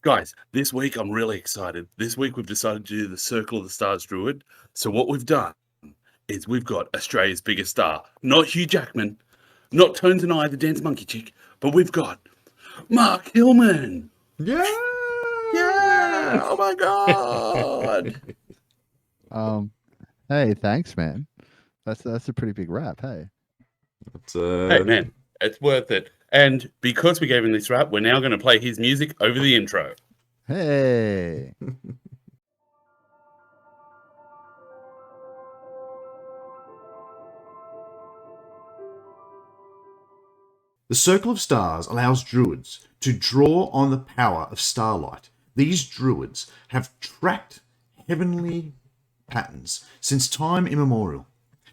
Guys, this week I'm really excited. This week we've decided to do the Circle of the Stars Druid. So what we've done is we've got Australia's biggest star. Not Hugh Jackman, not Tones and I, the dance monkey chick, but we've got Mark Hillman. Yeah! Yeah! Oh my god! Hey, thanks, man. That's a pretty big rap. Hey. Hey man, it's worth it. And because we gave him this rap, we're now going to play his music over the intro. Hey. The Circle of Stars allows druids to draw on the power of starlight. These druids have tracked heavenly patterns since time immemorial,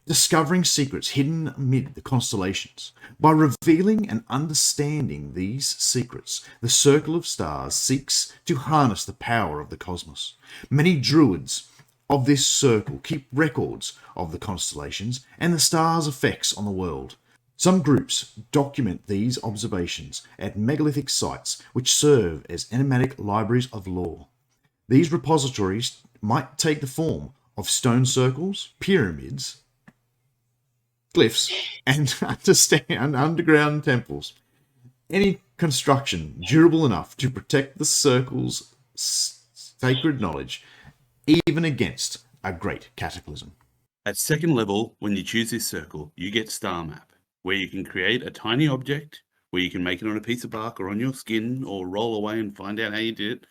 discovering secrets hidden amid the constellations. By revealing and understanding these secrets, the Circle of Stars seeks to harness the power of the cosmos. Many druids of this circle keep records of the constellations and the stars' effects on the world. Some groups document these observations at megalithic sites which serve as enigmatic libraries of lore. These repositories might take the form of stone circles, pyramids, glyphs, and underground temples. Any construction durable enough to protect the circle's sacred knowledge, even against a great cataclysm. At second level, when you choose this circle, you get Star Map, where you can create a tiny object, where you can make it on a piece of bark or on your skin, or roll away and find out how you did it.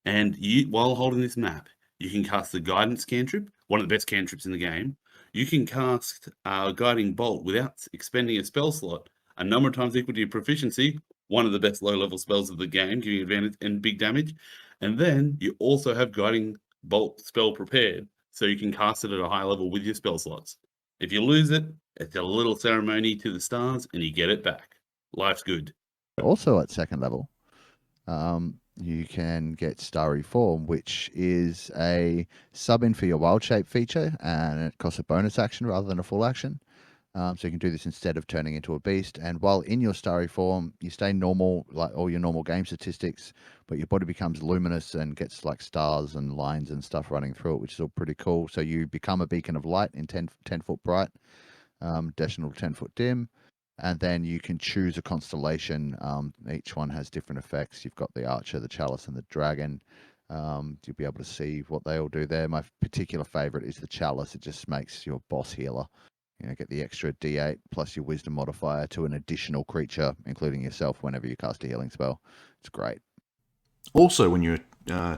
And while holding this map, you can cast the Guidance cantrip, one of the best cantrips in the game. You can cast Guiding Bolt without expending a spell slot, a number of times equal to your proficiency, one of the best low-level spells of the game, giving advantage and big damage. And then you also have Guiding Bolt spell prepared, so you can cast it at a high level with your spell slots. If you lose it, it's a little ceremony to the stars, and you get it back. Life's good. Also at second level, you can get Starry Form, which is a sub-in for your wild shape feature, and it costs a bonus action rather than a full action. So you can do this instead of turning into a beast. And while in your Starry Form, you stay normal, like all your normal game statistics, but your body becomes luminous and gets like stars and lines and stuff running through it, which is all pretty cool. So you become a beacon of light in 10 foot bright, additional 10 foot dim. And then you can choose a constellation. Each one has different effects. You've got the Archer, the Chalice, and the Dragon. You'll be able to see what they all do there. My particular favorite is the Chalice. It just makes your boss healer. Get the extra D8 plus your Wisdom modifier to an additional creature, including yourself, whenever you cast a healing spell. It's great. Also, when you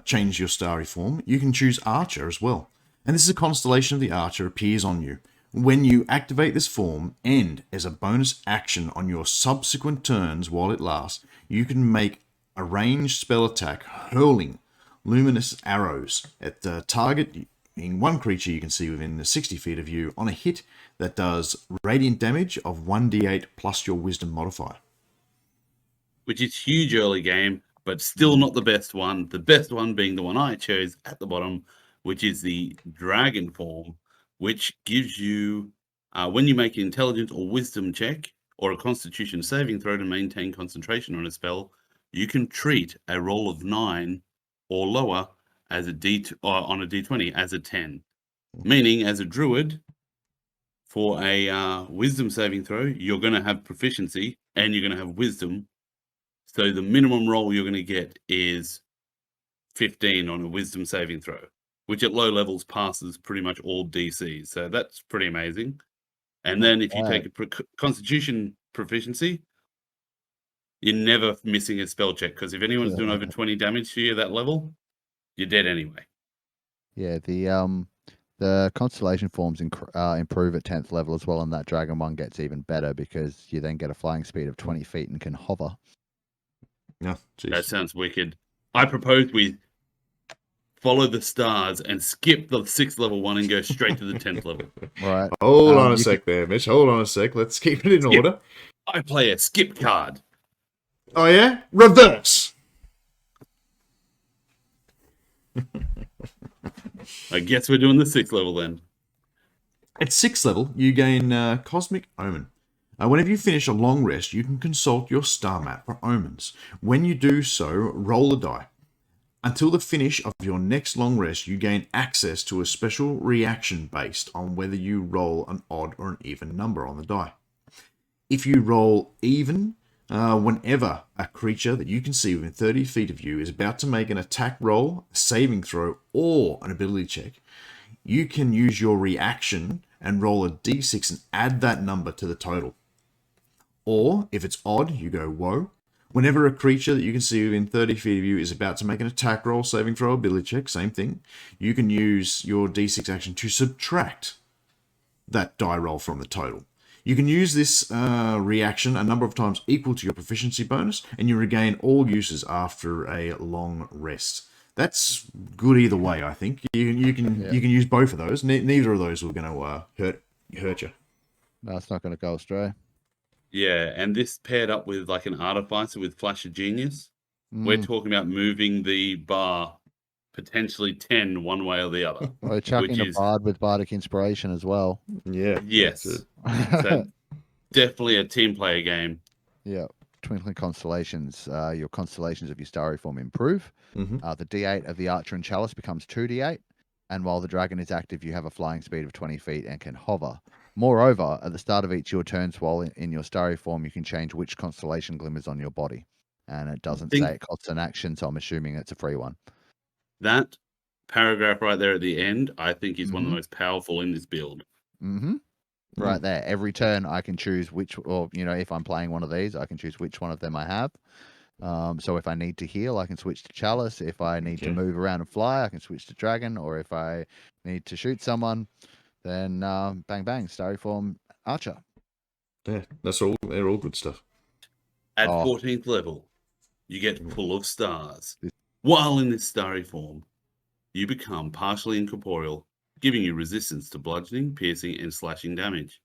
change your Starry Form, you can choose Archer as well. And this is a constellation of the Archer appears on you. When you activate this form, and as a bonus action on your subsequent turns while it lasts, you can make a ranged spell attack hurling luminous arrows at the target in one creature you can see within 60 feet of you on a hit that does radiant damage of 1d8 plus your Wisdom modifier. Which is huge early game, but still not the best one. The best one being the one I chose at the bottom, which is the Dragon Form, which gives you, when you make an Intelligence or Wisdom check, or a Constitution saving throw to maintain concentration on a spell, you can treat a roll of 9 or lower as a on a d20 as a 10. Meaning, as a druid, for a Wisdom saving throw, you're going to have proficiency and you're going to have Wisdom. So the minimum roll you're going to get is 15 on a Wisdom saving throw, which at low levels passes pretty much all DCs. So that's pretty amazing. And then if you take a Constitution proficiency, you're never missing a spell check, because if anyone's doing over 20 damage to you at that level, you're dead anyway. Yeah, the constellation forms improve at 10th level as well, and that dragon one gets even better because you then get a flying speed of 20 feet and can hover. Yeah, that sounds wicked. I propose we follow the stars and skip the 6th level one and go straight to the 10th level. Right. Hold on a sec there, Mitch. Hold on a sec. Let's keep it in order. I play a skip card. Oh, yeah? Reverse. I guess we're doing the 6th level then. At 6th level, you gain Cosmic Omen. Whenever you finish a long rest, you can consult your star map for omens. When you do so, roll a die. Until the finish of your next long rest, you gain access to a special reaction based on whether you roll an odd or an even number on the die. If you roll even, whenever a creature that you can see within 30 feet of you is about to make an attack roll, a saving throw, or an ability check, you can use your reaction and roll a d6 and add that number to the total. Or, if it's odd, you go whoa. Whenever a creature that you can see within 30 feet of you is about to make an attack roll, saving throw, ability check, same thing, you can use your d6 action to subtract that die roll from the total. You can use this reaction a number of times equal to your proficiency bonus, and you regain all uses after a long rest. That's good either way, I think. You can use both of those. Neither of those are going to hurt you. No, it's not going to go astray. Yeah, and this paired up with like an artificer with Flash of Genius, we're talking about moving the bar potentially 10 one way or the other. We're chucking which a is- bard with bardic inspiration as well. Yeah. Yes. So definitely a team player game. Yeah. Twinkling Constellations. Your constellations of your Starry Form improve. The D8 of the Archer and Chalice becomes 2D8. And while the dragon is active, you have a flying speed of 20 feet and can hover. Moreover, at the start of each your turns while in your Starry Form, you can change which constellation glimmers on your body. And it doesn't say it costs an action, so I'm assuming it's a free one. That paragraph right there at the end, I think is one of the most powerful in this build. Right there. Every turn I can choose which, or, if I'm playing one of these, I can choose which one of them I have. So if I need to heal, I can switch to Chalice. If I need to move around and fly, I can switch to Dragon. Or if I need to shoot someone, then bang, bang, Starry Form, Archer. Yeah, they're all good stuff. At 14th level, you get full of stars. While in this Starry Form, you become partially incorporeal, giving you resistance to bludgeoning, piercing, and slashing damage.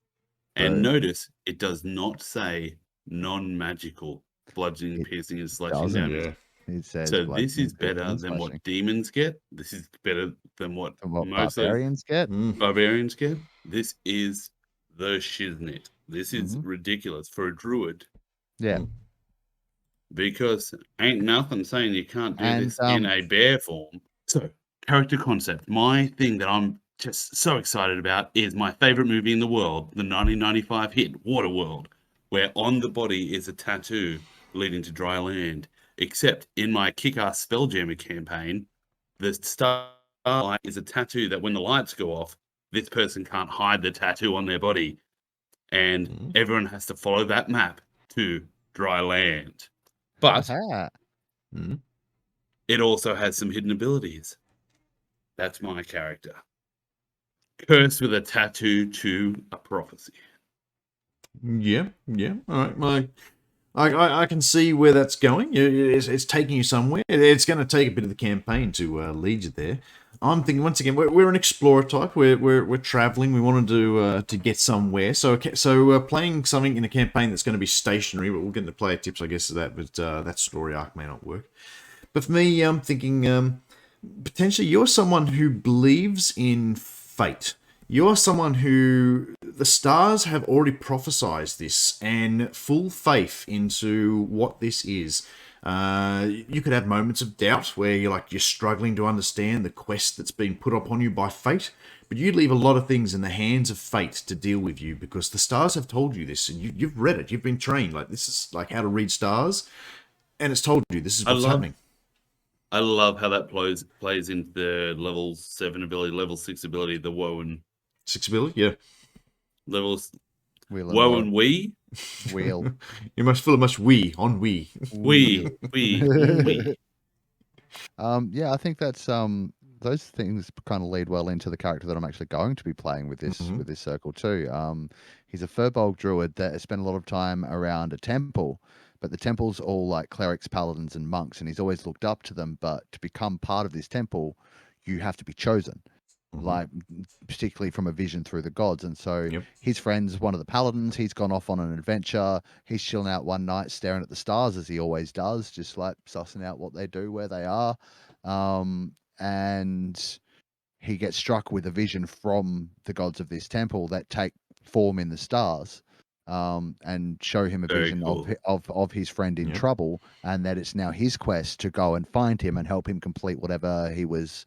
And notice, it does not say non-magical bludgeoning, piercing, and slashing damage. It says so this is bludgeoning, piercing, better and than what slashing. demons get. This is better than what most barbarians get. Barbarians get. This is the shiznit. This is ridiculous for a druid. Yeah. Because ain't nothing saying you can't do this in a bear form. So, character concept. My thing that I'm just so excited about is my favorite movie in the world, the 1995 hit Waterworld, where on the body is a tattoo leading to dry land. Except in my kick-ass Spelljammer campaign, the starlight is a tattoo that when the lights go off, this person can't hide the tattoo on their body. And everyone has to follow that map to dry land. But it also has some hidden abilities. That's my character. Cursed with a tattoo to a prophecy. Yeah. All right. Well, I can see where that's going. It's taking you somewhere. It's going to take a bit of the campaign to lead you there. I'm thinking once again we're an explorer type. We're traveling. We want to get somewhere. So playing something in a campaign that's going to be stationary. But we'll get into player tips, I guess, of that. But that story arc may not work. But for me, I'm thinking potentially you're someone who believes in fate. You're someone who the stars have already prophesied this and full faith into what this is. You could have moments of doubt where you're struggling to understand the quest that's been put upon you by fate, but you leave a lot of things in the hands of fate to deal with you because the stars have told you this and you've read it. You've been trained. This is like how to read stars, and it's told you this is what's happening. I love how that plays into the level 7 ability, level 6 ability, the woe and 6 ability, yeah. Levels Wheel woe and we. Wheel. You must feel much we on we. We. Yeah, I think that's those things kind of lead well into the character that I'm actually going to be playing with this circle too. He's a Furbolg druid that has spent a lot of time around a temple, but the temple's all like clerics, paladins, and monks, and he's always looked up to them. But to become part of this temple, you have to be chosen, like particularly from a vision through the gods. And so his friend's one of the paladins. He's gone off on an adventure. He's chilling out one night, staring at the stars as he always does, just like sussing out what they do, where they are. And he gets struck with a vision from the gods of this temple that take form in the stars. and show him a Very vision cool. of his friend in Yeah. trouble, and that it's now his quest to go and find him and help him complete whatever he was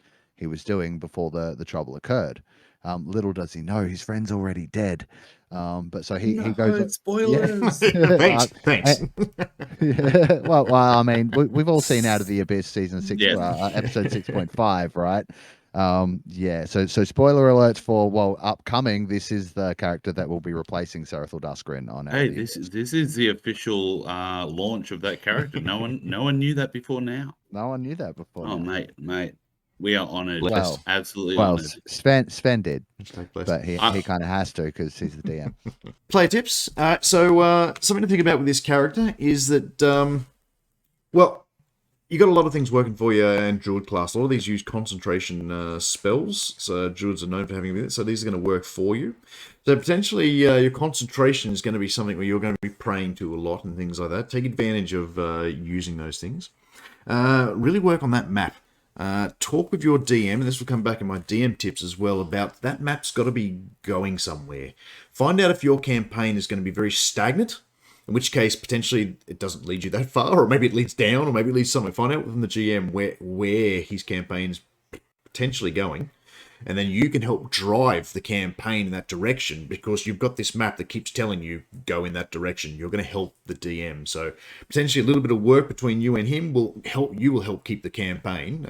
doing before the trouble occurred. Little does he know his friend's already dead. But so he goes, No, yeah. spoilers. Thanks. Thanks. Yeah. Well, I mean, we've all seen Out of the Abyss season 6, Yes. episode 6.5, right? Yeah. So spoiler alert for upcoming. This is the character that will be replacing Serathil Duskrin on Out Hey, of the this Abyss. this is the official launch of that character. No one knew that before now. No one knew that before. Oh, Now. mate, we are honored. Blessed. Absolutely Well, honored. Sven did, Hashtag blessed. but he I- kind of has to because he's the DM. Player tips. So something to think about with this character is that, well, you got a lot of things working for you in Druid class. A lot of these use concentration spells, so Druids are known for having it. So these are going to work for you. So potentially your concentration is going to be something where you're going to be praying to a lot and things like that. Take advantage of using those things. Really work on that map. Talk with your DM, and this will come back in my DM tips as well, about that map's got to be going somewhere. Find out if your campaign is going to be very stagnant, in which case potentially it doesn't lead you that far, or maybe it leads down, or maybe it leads somewhere. Find out within the GM where his campaign's potentially going, and then you can help drive the campaign in that direction because you've got this map that keeps telling you go in that direction. You're going to help the DM, so potentially a little bit of work between you and him will help keep the campaign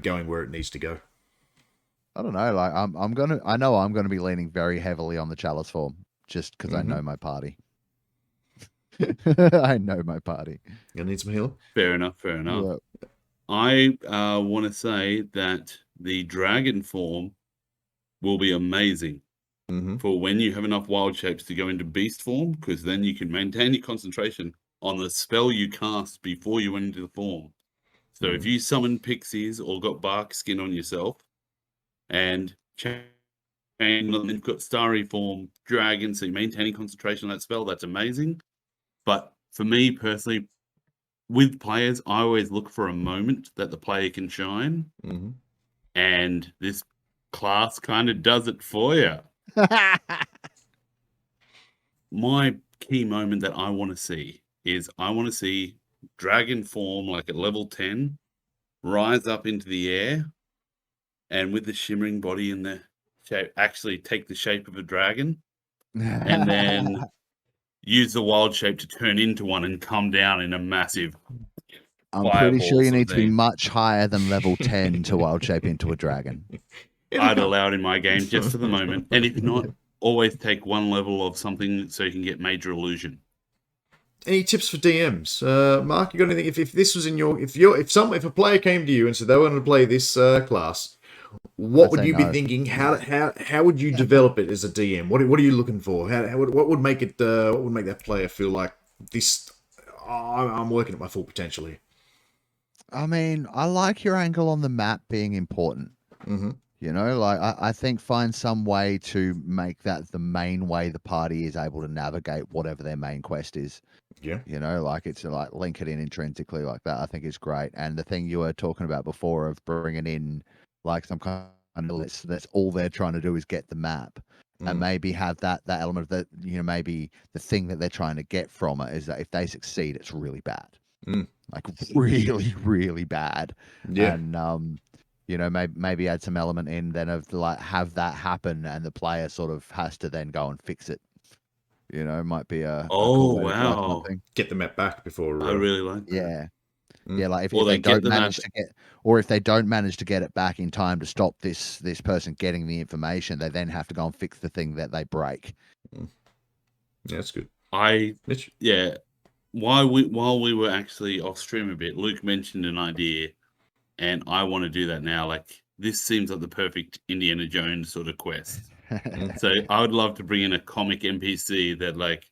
going where it needs to go. I don't know. Like I know I'm gonna be leaning very heavily on the Chalice form just because I know my party. I know my party. Gonna need some healing. Fair enough. Yeah. I want to say that the dragon form will be amazing for when you have enough wild shapes to go into beast form, because then you can maintain your concentration on the spell you cast before you went into the form. So if you summon pixies or got bark skin on yourself and you've got starry form dragon, so you're maintaining concentration on that spell, that's amazing. But for me personally, with players, I always look for a moment that the player can shine, and this class kind of does it for you. My key moment that I want to see is I want to see dragon form, like at level 10, rise up into the air, and with the shimmering body in the shape, actually take the shape of a dragon, and then use the wild shape to turn into one and come down in a massive I'm pretty sure you fireball need to be thing. much higher than level 10 to wild shape into a dragon. I'd allow it in my game just for the moment, and if not, always take one level of something so you can get major illusion. Any tips for DMs? Mark, you got anything? If this was in your, if a player came to you and said they wanted to play this class, what I'd would say you be no. thinking? How would you develop it as a DM? What are you looking for? What would make it? What would make that player feel like this? I'm working at my full potential here. I mean, I like your angle on the map being important. You know, like I think find some way to make that the main way the party is able to navigate whatever their main quest is. Yeah. You know, like it's like link it in intrinsically like that. I think is great. And the thing you were talking about before of bringing in like some kind of list that's all they're trying to do is get the map. And maybe have that element of that, you know, maybe the thing that they're trying to get from it is that if they succeed, it's really bad. Like really, really bad. Yeah. And you know, maybe add some element in then of like have that happen and the player sort of has to then go and fix it. You know, might be a cool way to drive something. Get the map back before. I really like that. Yeah. Yeah, like if Or they they get don't the manage map. to get, or if they don't manage to get it back in time to stop this person getting the information, they then have to go and fix the thing that they break. Yeah, that's good. Mitch? Yeah. While we were actually off stream a bit, Luke mentioned an idea, and I want to do that now. Like, this seems like the perfect Indiana Jones sort of quest. So I would love to bring in a comic NPC that, like,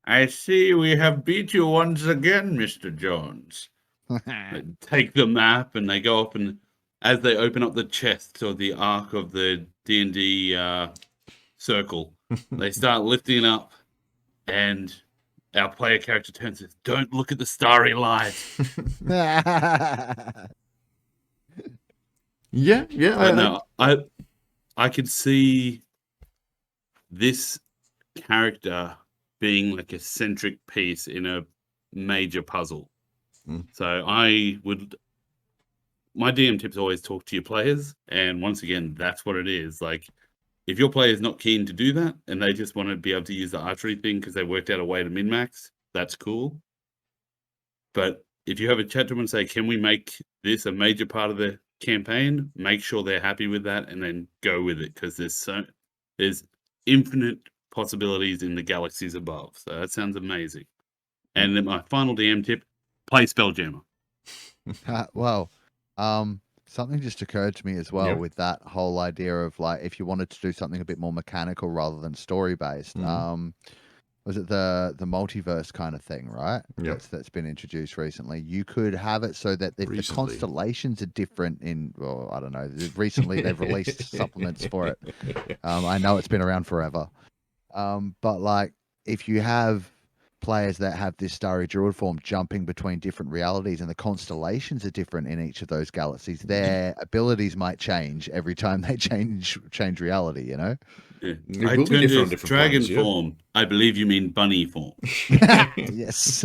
I see we have beat you once again, Mr. Jones. They take the map and they go up, and as they open up the chest or the arc of the D&D circle, they start lifting it up, and our player character turns and says, "Don't look at the starry light." Yeah. But no, I could see this character being like a centric piece in a major puzzle. Mm. So my DM tips always talk to your players, and once again, that's what it is. Like, if your player is not keen to do that and they just want to be able to use the archery thing because they worked out a way to min-max, that's cool. But if you have a chat to them and say, can we make this a major part of the campaign, make sure they're happy with that and then go with it, because there's infinite possibilities in the galaxies above. So that sounds amazing. And then my final DM tip, play Spelljammer. Well, something just occurred to me as well Yeah. with that whole idea of like if you wanted to do something a bit more mechanical rather than story based. Was it the multiverse kind of thing, right? Yep. That's been introduced recently. You could have it so that if the constellations are different in, well, I don't know. Recently they've released supplements for it. I know it's been around forever, but like if you have players that have this Starry Druid form jumping between different realities and the constellations are different in each of those galaxies, their abilities might change every time they change reality, you know? Yeah. It I will be turned different on to different dragon planes, yeah. form. I believe you mean bunny form. Yes.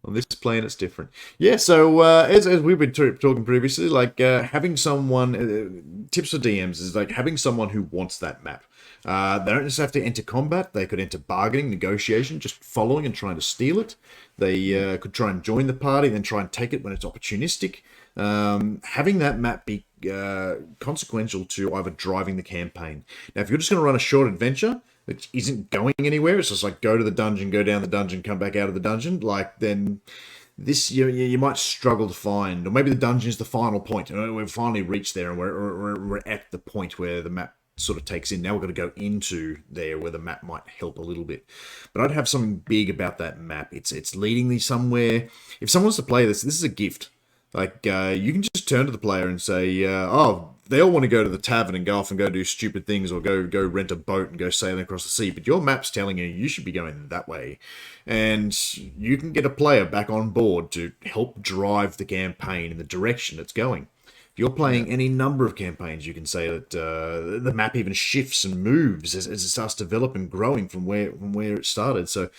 On this plane, it's different. Yeah, so as we've been talking previously, like having someone, tips for DMs is like having someone who wants that map. They don't just have to enter combat. They could enter bargaining, negotiation, just following and trying to steal it. They could try and join the party, then try and take it when it's opportunistic. Having that map be consequential to either driving the campaign. Now, if you're just going to run a short adventure that isn't going anywhere, it's just like go to the dungeon, go down the dungeon, come back out of the dungeon, like then this you might struggle to find, or maybe the dungeon is the final point, and we've finally reached there, and we're at the point where the map sort of takes in. Now we've got to go into there where the map might help a little bit. But I'd have something big about that map. It's leading me somewhere. If someone wants to play this is a gift. Like, you can just turn to the player and say, oh, they all want to go to the tavern and go off and go do stupid things, or go rent a boat and go sailing across the sea, but your map's telling you should be going that way. And you can get a player back on board to help drive the campaign in the direction it's going. If you're playing any number of campaigns, you can say that the map even shifts and moves as it starts developing and growing from where it started. So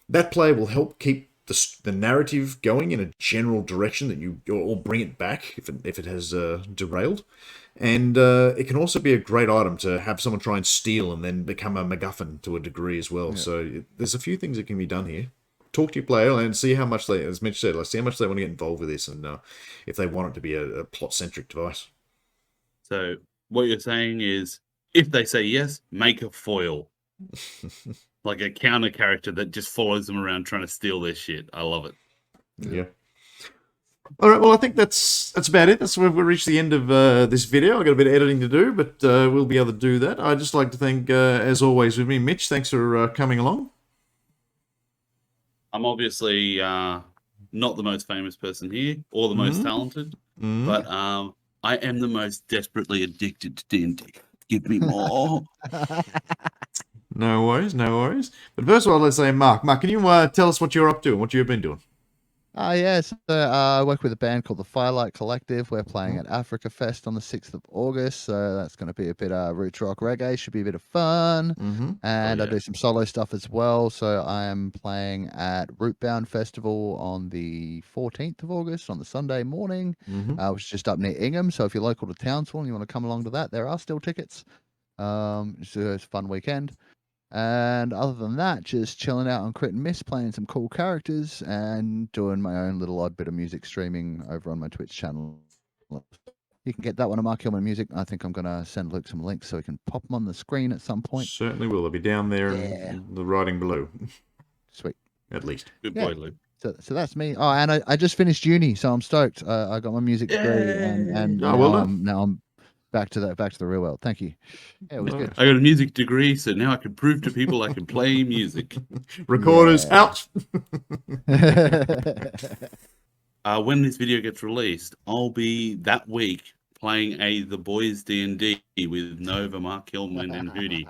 that player will help keep the narrative going in a general direction that or bring it back if it has derailed. And it can also be a great item to have someone try and steal and then become a MacGuffin to a degree as well. Yeah. So there's a few things that can be done here. Talk to your player and see how much they, as Mitch said, see how much they want to get involved with this, and if they want it to be a plot-centric device. So what you're saying is, if they say yes, make a foil. Like a counter character that just follows them around trying to steal their shit. I love it. Yeah. All right, well, I think that's about it. That's where we've reached the end of this video. I've got a bit of editing to do, but we'll be able to do that. I'd just like to thank, as always, with me, Mitch. Thanks for coming along. I'm obviously not the most famous person here or the most talented, but I am the most desperately addicted to D&D. Give me more. No worries, no worries. But first of all, let's say Mark. Mark, can you tell us what you're up to and what you've been doing? Yes. I work with a band called the Firelight Collective. We're playing at Africa Fest on the 6th of August, so that's going to be a bit of roots rock reggae. Should be a bit of fun. And I do some solo stuff as well. So I am playing at Rootbound Festival on the 14th of August on the Sunday morning, which is just up near Ingham. So if you're local to Townsville and you want to come along to that, there are still tickets. So it's a fun weekend. And other than that, just chilling out on Crit and Miss, playing some cool characters and doing my own little odd bit of music streaming over on my Twitch channel. You can get that one on Markhillmanmusic. I think I'm going to send Luke some links so he can pop them on the screen at some point. Certainly will. They'll be down there in the writing below. Sweet. At least. Good boy, Luke. So that's me. Oh, and I just finished uni, so I'm stoked. I got my music degree, and well done. Now I'm back to the real world. Thank you. Yeah, it was good. I got a music degree, so now I can prove to people I can play music. Recorders out. When this video gets released, I'll be that week playing The Boys D&D with Nova, Mark Hillman, and Hootie,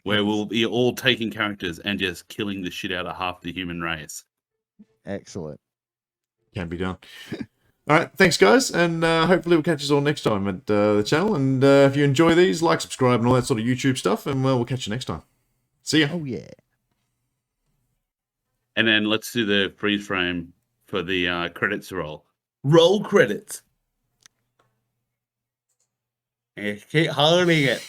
where we'll be all taking characters and just killing the shit out of half the human race. Excellent. Can be done. All right, thanks, guys, and hopefully we'll catch us all next time at the channel. And if you enjoy these, like, subscribe, and all that sort of YouTube stuff, and we'll catch you next time. See ya. Oh, yeah. And then let's do the freeze frame for the credits roll. Roll credits. And keep holding it.